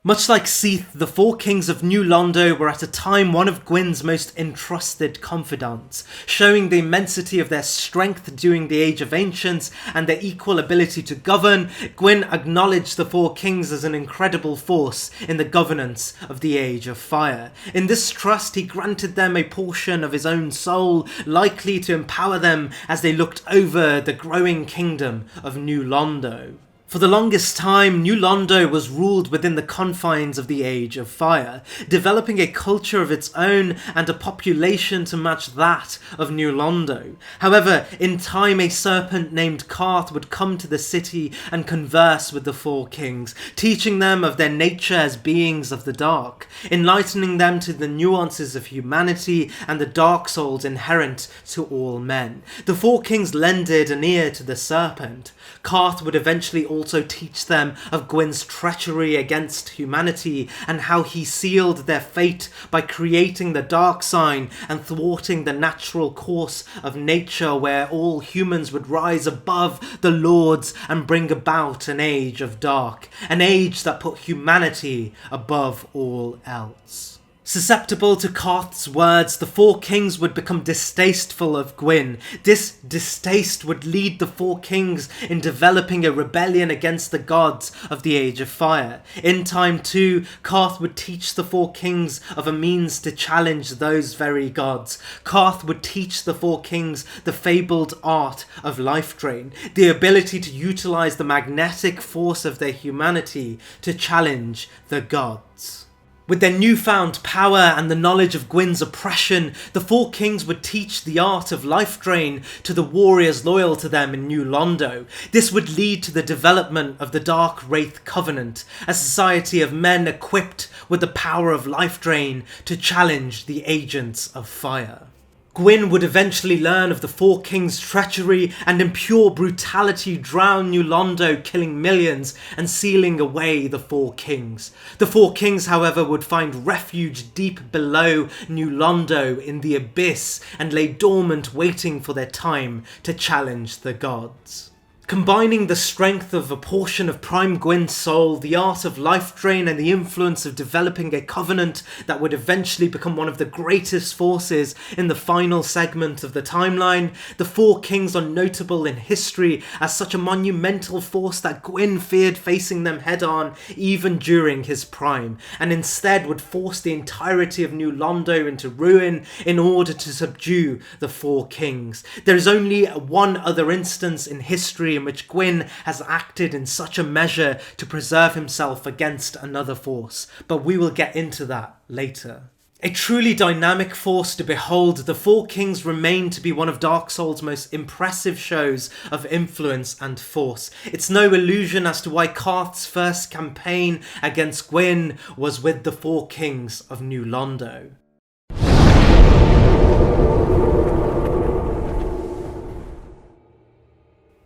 Much like Seath, the four kings of New Londo were at a time one of Gwyn's most entrusted confidants, showing the immensity of their strength during the Age of Ancients and their equal ability to govern. Gwyn acknowledged the four kings as an incredible force in the governance of the Age of Fire. In this trust, he granted them a portion of his own soul, likely to empower them as they looked over the growing kingdom of New Londo. For the longest time, New Londo was ruled within the confines of the Age of Fire, developing a culture of its own and a population to match that of New Londo. However, in time a serpent named Karth would come to the city and converse with the four kings, teaching them of their nature as beings of the dark, enlightening them to the nuances of humanity and the dark souls inherent to all men. The four kings lended an ear to the serpent. Karth would eventually also teach them of Gwyn's treachery against humanity and how he sealed their fate by creating the dark sign and thwarting the natural course of nature where all humans would rise above the lords and bring about an age of dark, an age that put humanity above all else. Susceptible to Karth's words, the four kings would become distasteful of Gwyn. This distaste would lead the four kings in developing a rebellion against the gods of the Age of Fire. In time too, Karth would teach the four kings of a means to challenge those very gods. Karth would teach the four kings the fabled art of life drain, the ability to utilize the magnetic force of their humanity to challenge the gods. With their newfound power and the knowledge of Gwyn's oppression, the four kings would teach the art of life drain to the warriors loyal to them in New Londo. This would lead to the development of the Dark Wraith Covenant, a society of men equipped with the power of life drain to challenge the agents of fire. Gwyn would eventually learn of the four kings' treachery and impure brutality drown New Londo, killing millions and sealing away the four kings. The four kings, however, would find refuge deep below New Londo in the abyss and lay dormant waiting for their time to challenge the gods. Combining the strength of a portion of Prime Gwyn's soul, the art of life drain and the influence of developing a covenant that would eventually become one of the greatest forces in the final segment of the timeline, the four kings are notable in history as such a monumental force that Gwyn feared facing them head-on even during his prime, and instead would force the entirety of New Londo into ruin in order to subdue the four kings. There is only one other instance in history in which Gwyn has acted in such a measure to preserve himself against another force, but we will get into that later. A truly dynamic force to behold, the Four Kings remain to be one of Dark Souls' most impressive shows of influence and force. It's no illusion as to why Karth's first campaign against Gwyn was with the Four Kings of New Londo.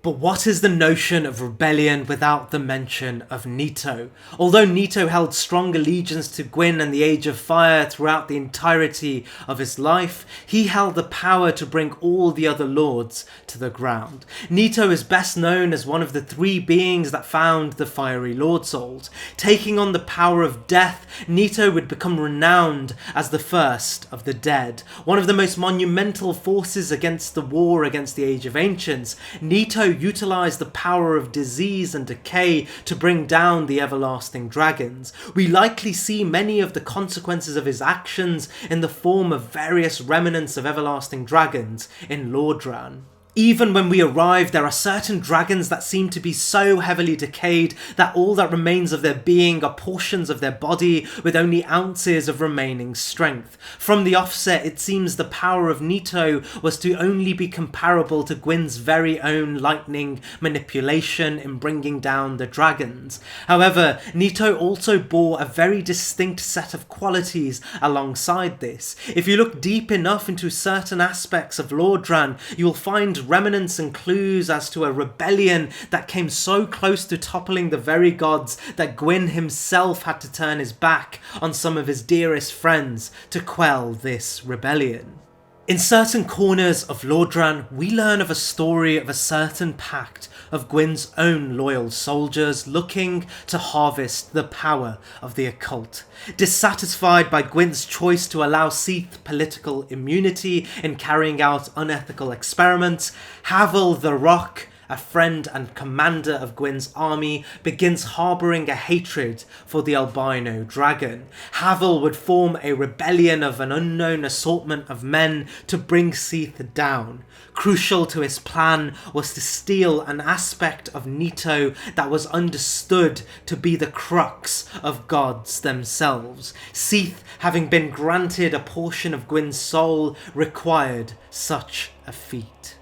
But what is the notion of rebellion without the mention of Nito? Although Nito held strong allegiance to Gwyn and the Age of Fire throughout the entirety of his life, he held the power to bring all the other lords to the ground. Nito is best known as one of the three beings that found the Fiery Lord Souls. Taking on the power of death, Nito would become renowned as the first of the dead. One of the most monumental forces against the war against the Age of Ancients, Nito utilized the power of disease and decay to bring down the everlasting dragons. We likely see many of the consequences of his actions in the form of various remnants of everlasting dragons in Lordran. Even when we arrive, there are certain dragons that seem to be so heavily decayed that all that remains of their being are portions of their body with only ounces of remaining strength. From the offset, it seems the power of Nito was to only be comparable to Gwyn's very own lightning manipulation in bringing down the dragons. However, Nito also bore a very distinct set of qualities alongside this. If you look deep enough into certain aspects of Lordran, you will find remnants and clues as to a rebellion that came so close to toppling the very gods that Gwyn himself had to turn his back on some of his dearest friends to quell this rebellion. In certain corners of Lordran, we learn of a story of a certain pact of Gwyn's own loyal soldiers looking to harvest the power of the occult. Dissatisfied by Gwyn's choice to allow Seath political immunity in carrying out unethical experiments, Havel the Rock, a friend and commander of Gwyn's army, begins harbouring a hatred for the albino dragon. Havel would form a rebellion of an unknown assortment of men to bring Seath down. Crucial to his plan was to steal an aspect of Nito that was understood to be the crux of gods themselves. Seath, having been granted a portion of Gwyn's soul, required such a feat.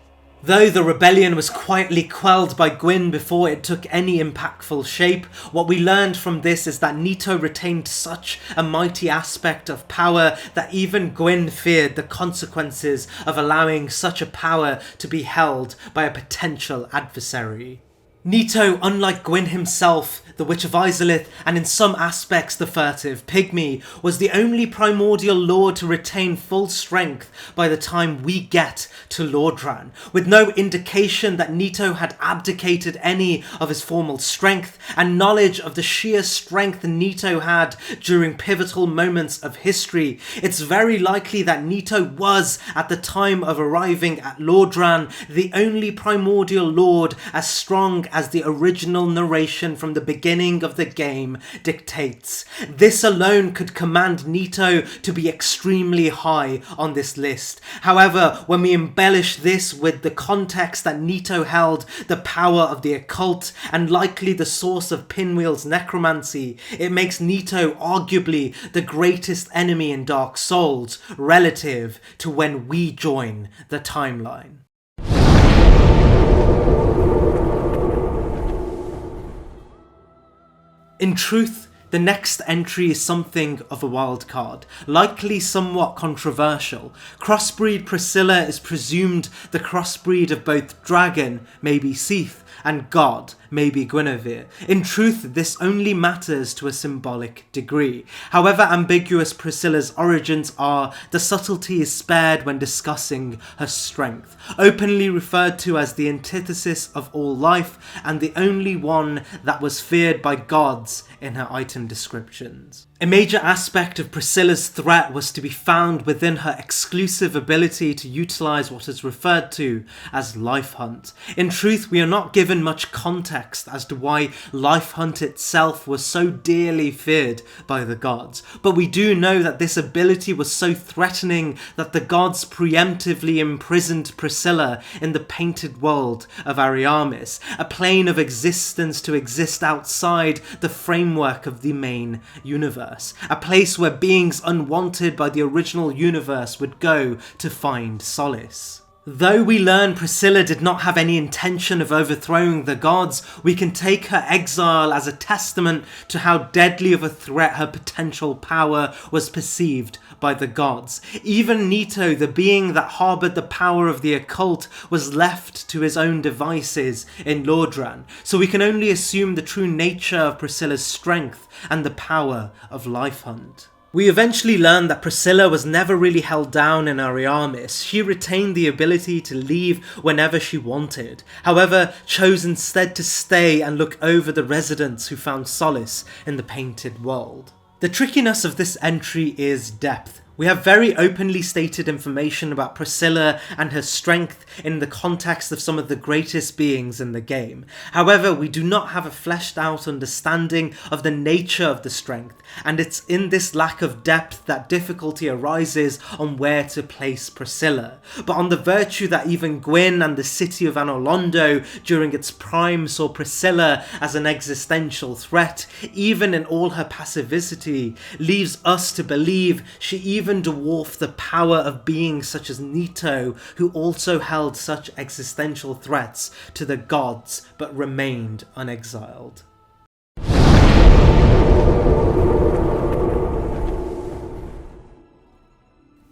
Though the rebellion was quietly quelled by Gwyn before it took any impactful shape, what we learned from this is that Nito retained such a mighty aspect of power that even Gwyn feared the consequences of allowing such a power to be held by a potential adversary. Nito, unlike Gwyn himself, the Witch of Izalith, and in some aspects the furtive pygmy, was the only primordial lord to retain full strength by the time we get to Lordran, with no indication that Nito had abdicated any of his formal strength, and knowledge of the sheer strength Nito had during pivotal moments of history. It's very likely that Nito was, at the time of arriving at Lordran, the only primordial lord as strong as the original narration from the beginning of the game dictates. This alone could command Nito to be extremely high on this list. However, when we embellish this with the context that Nito held the power of the occult and likely the source of Pinwheel's necromancy, it makes Nito arguably the greatest enemy in Dark Souls relative to when we join the timeline. In truth, the next entry is something of a wild card, likely somewhat controversial. Crossbreed Priscilla is presumed the crossbreed of both dragon, maybe Seath, and god, maybe Guinevere. In truth, this only matters to a symbolic degree. However ambiguous Priscilla's origins are, the subtlety is spared when discussing her strength. Openly referred to as the antithesis of all life, and the only one that was feared by gods in her item descriptions. A major aspect of Priscilla's threat was to be found within her exclusive ability to utilise what is referred to as Life Hunt. In truth, we are not given much context as to why Life Hunt itself was so dearly feared by the gods, but we do know that this ability was so threatening that the gods preemptively imprisoned Priscilla in the painted world of Ariamis, a plane of existence to exist outside the framework of the main universe. A place where beings unwanted by the original universe would go to find solace. Though we learn Priscilla did not have any intention of overthrowing the gods, we can take her exile as a testament to how deadly of a threat her potential power was perceived by the gods. Even Nito, the being that harboured the power of the occult, was left to his own devices in Lordran, so we can only assume the true nature of Priscilla's strength and the power of Life Hunt. We eventually learn that Priscilla was never really held down in Ariamis. She retained the ability to leave whenever she wanted, however chose instead to stay and look over the residents who found solace in the painted world. The trickiness of this entry is depth. We have very openly stated information about Priscilla and her strength in the context of some of the greatest beings in the game. However, we do not have a fleshed out understanding of the nature of the strength, and it's in this lack of depth that difficulty arises on where to place Priscilla. But on the virtue that even Gwyn and the city of Anolondo during its prime saw Priscilla as an existential threat, even in all her passivity, leaves us to believe she even dwarfed the power of beings such as Nito, who also held such existential threats to the gods but remained unexiled.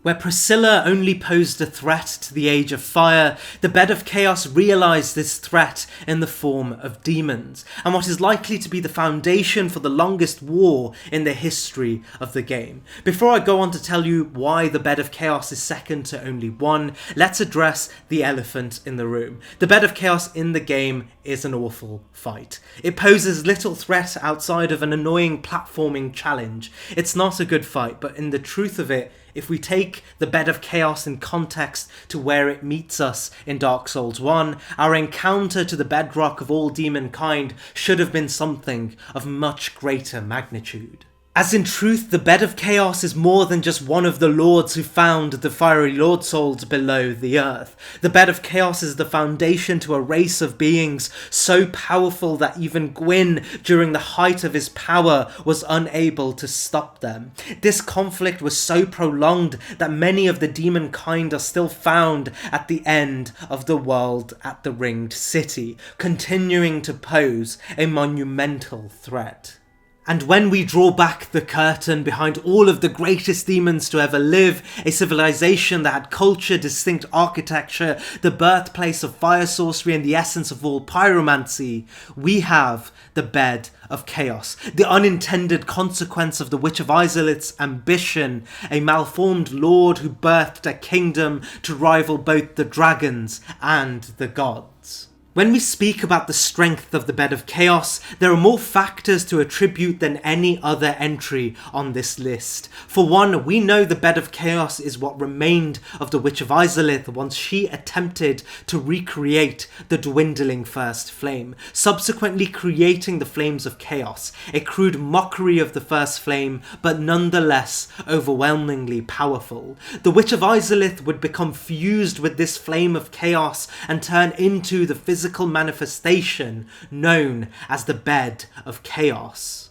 Where Priscilla only posed a threat to the Age of Fire, the Bed of Chaos realised this threat in the form of demons, and what is likely to be the foundation for the longest war in the history of the game. Before I go on to tell you why the Bed of Chaos is second to only one, let's address the elephant in the room. The Bed of Chaos in the game is an awful fight. It poses little threat outside of an annoying platforming challenge. It's not a good fight, but in the truth of it, if we take the Bed of Chaos in context to where it meets us in Dark Souls 1, our encounter to the bedrock of all demon kind should have been something of much greater magnitude. As in truth, the Bed of Chaos is more than just one of the lords who found the fiery lord souls below the earth. The Bed of Chaos is the foundation to a race of beings so powerful that even Gwyn, during the height of his power, was unable to stop them. This conflict was so prolonged that many of the demon kind are still found at the end of the world at the Ringed City, continuing to pose a monumental threat. And when we draw back the curtain behind all of the greatest demons to ever live, a civilization that had culture, distinct architecture, the birthplace of fire sorcery and the essence of all pyromancy, we have the Bed of Chaos, the unintended consequence of the Witch of Izalith's ambition, a malformed lord who birthed a kingdom to rival both the dragons and the gods. When we speak about the strength of the Bed of Chaos, there are more factors to attribute than any other entry on this list. For one, we know the Bed of Chaos is what remained of the Witch of Izalith once she attempted to recreate the dwindling First Flame, subsequently creating the Flames of Chaos, a crude mockery of the First Flame, but nonetheless overwhelmingly powerful. The Witch of Izalith would become fused with this Flame of Chaos and turn into the physical manifestation known as the Bed of Chaos.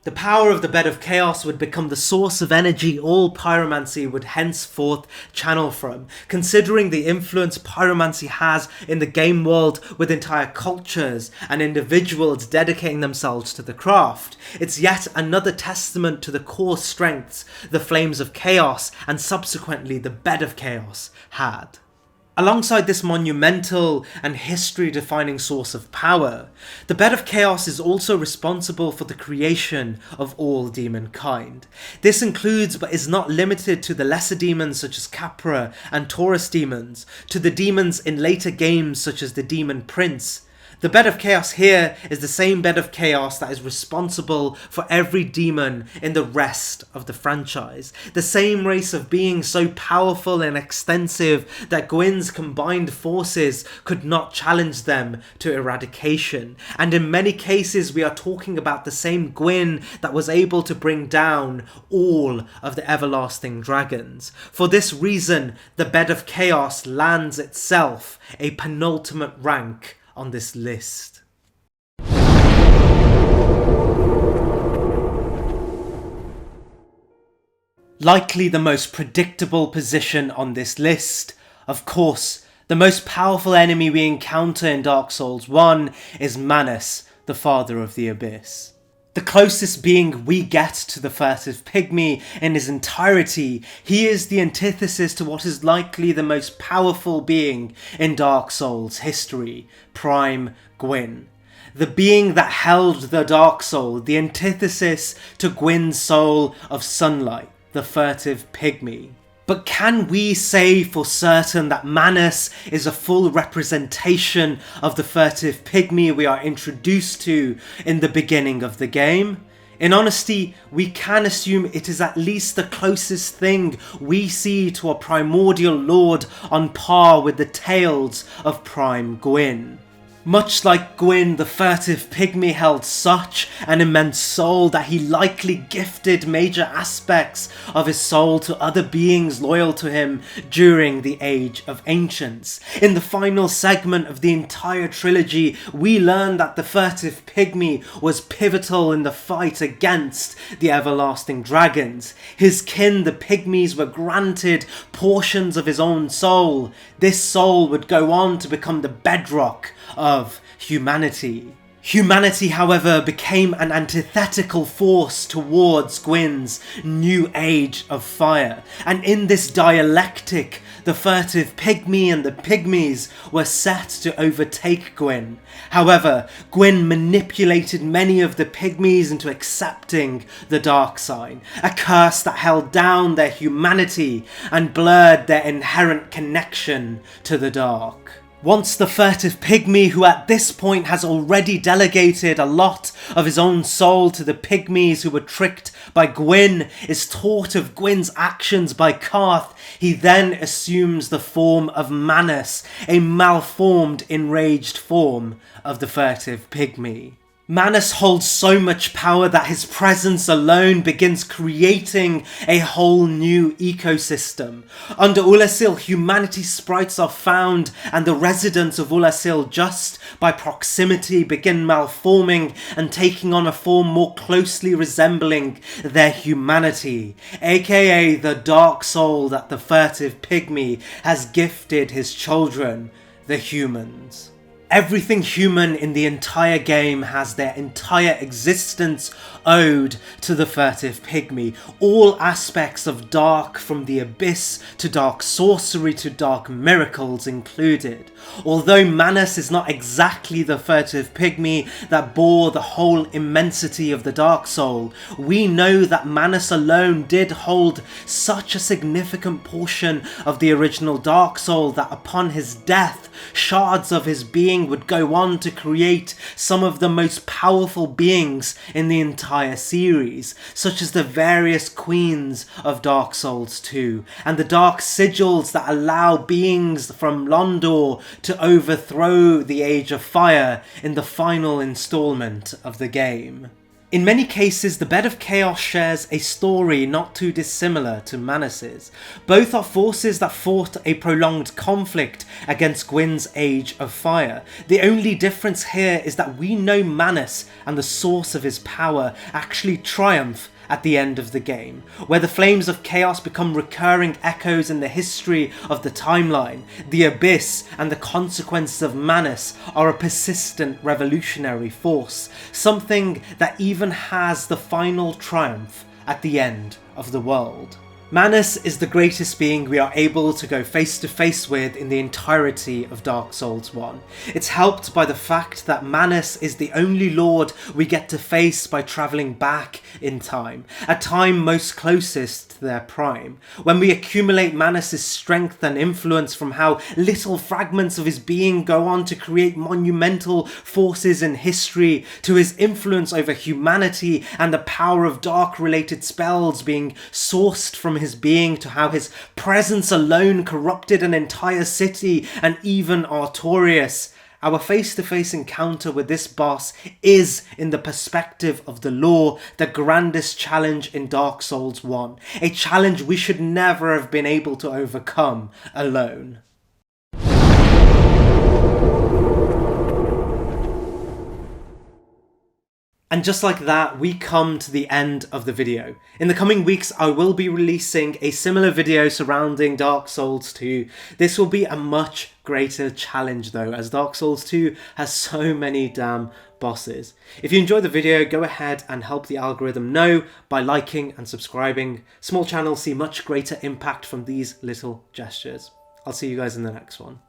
The power of the Bed of Chaos would become the source of energy all pyromancy would henceforth channel from. Considering the influence pyromancy has in the game world with entire cultures and individuals dedicating themselves to the craft, it's yet another testament to the core strengths the Flames of Chaos and subsequently the Bed of Chaos had. Alongside this monumental and history-defining source of power, the Bed of Chaos is also responsible for the creation of all demon kind. This includes but is not limited to the lesser demons such as Capra and Taurus demons, to the demons in later games such as the Demon Prince. The Bed of Chaos here is the same Bed of Chaos that is responsible for every demon in the rest of the franchise. The same race of beings so powerful and extensive that Gwyn's combined forces could not challenge them to eradication. And in many cases we are talking about the same Gwyn that was able to bring down all of the everlasting dragons. For this reason, the Bed of Chaos lands itself a penultimate rank on this list. Likely the most predictable position on this list, of course, the most powerful enemy we encounter in Dark Souls 1 is Manus, the Father of the Abyss. The closest being we get to the Furtive Pygmy in his entirety, he is the antithesis to what is likely the most powerful being in Dark Souls history, Prime Gwyn. The being that held the Dark Soul, the antithesis to Gwyn's soul of sunlight, the Furtive Pygmy. But can we say for certain that Manus is a full representation of the Furtive Pygmy we are introduced to in the beginning of the game? In honesty, we can assume it is at least the closest thing we see to a primordial lord on par with the tales of Prime Gwyn. Much like Gwyn, the Furtive Pygmy held such an immense soul that he likely gifted major aspects of his soul to other beings loyal to him during the Age of Ancients. In the final segment of the entire trilogy, we learn that the Furtive Pygmy was pivotal in the fight against the Everlasting Dragons. His kin, the Pygmies, were granted portions of his own soul. This soul would go on to become the bedrock of humanity. Humanity, however, became an antithetical force towards Gwyn's new age of fire, and in this dialectic, the furtive pygmy and the pygmies were set to overtake Gwyn. However, Gwyn manipulated many of the pygmies into accepting the dark sign, a curse that held down their humanity and blurred their inherent connection to the dark. Once the furtive pygmy, who at this point has already delegated a lot of his own soul to the pygmies who were tricked by Gwyn, is taught of Gwyn's actions by Carth, he then assumes the form of Manus, a malformed, enraged form of the furtive pygmy. Manus holds so much power that his presence alone begins creating a whole new ecosystem. Under Oolacile, humanity sprites are found, and the residents of Oolacile, just by proximity, begin malforming and taking on a form more closely resembling their humanity, aka the dark soul that the furtive pygmy has gifted his children, the humans. Everything human in the entire game has their entire existence owed to the furtive pygmy. All aspects of dark, from the abyss to dark sorcery to dark miracles included. Although Manus is not exactly the furtive pygmy that bore the whole immensity of the dark soul, we know that Manus alone did hold such a significant portion of the original dark soul that upon his death, shards of his being would go on to create some of the most powerful beings in the entire series, such as the various queens of Dark Souls 2, and the dark sigils that allow beings from Londor to overthrow the Age of Fire in the final installment of the game. In many cases, the Bed of Chaos shares a story not too dissimilar to Manus's. Both are forces that fought a prolonged conflict against Gwyn's Age of Fire. The only difference here is that we know Manus and the source of his power actually triumph at the end of the game, where the flames of chaos become recurring echoes in the history of the timeline. The abyss and the consequences of Manus are a persistent revolutionary force, something that even has the final triumph at the end of the world. Manus is the greatest being we are able to go face to face with in the entirety of Dark Souls 1. It's helped by the fact that Manus is the only lord we get to face by travelling back in time, a time most closest to their prime. When we accumulate Manus' strength and influence from how little fragments of his being go on to create monumental forces in history, to his influence over humanity and the power of dark related spells being sourced from his being, to how his presence alone corrupted an entire city and even Artorias. Our face-to-face encounter with this boss is, in the perspective of the lore, the grandest challenge in Dark Souls 1, a challenge we should never have been able to overcome alone. And just like that, we come to the end of the video. In the coming weeks, I will be releasing a similar video surrounding Dark Souls 2. This will be a much greater challenge though, as Dark Souls 2 has so many damn bosses. If you enjoyed the video, go ahead and help the algorithm know by liking and subscribing. Small channels see much greater impact from these little gestures. I'll see you guys in the next one.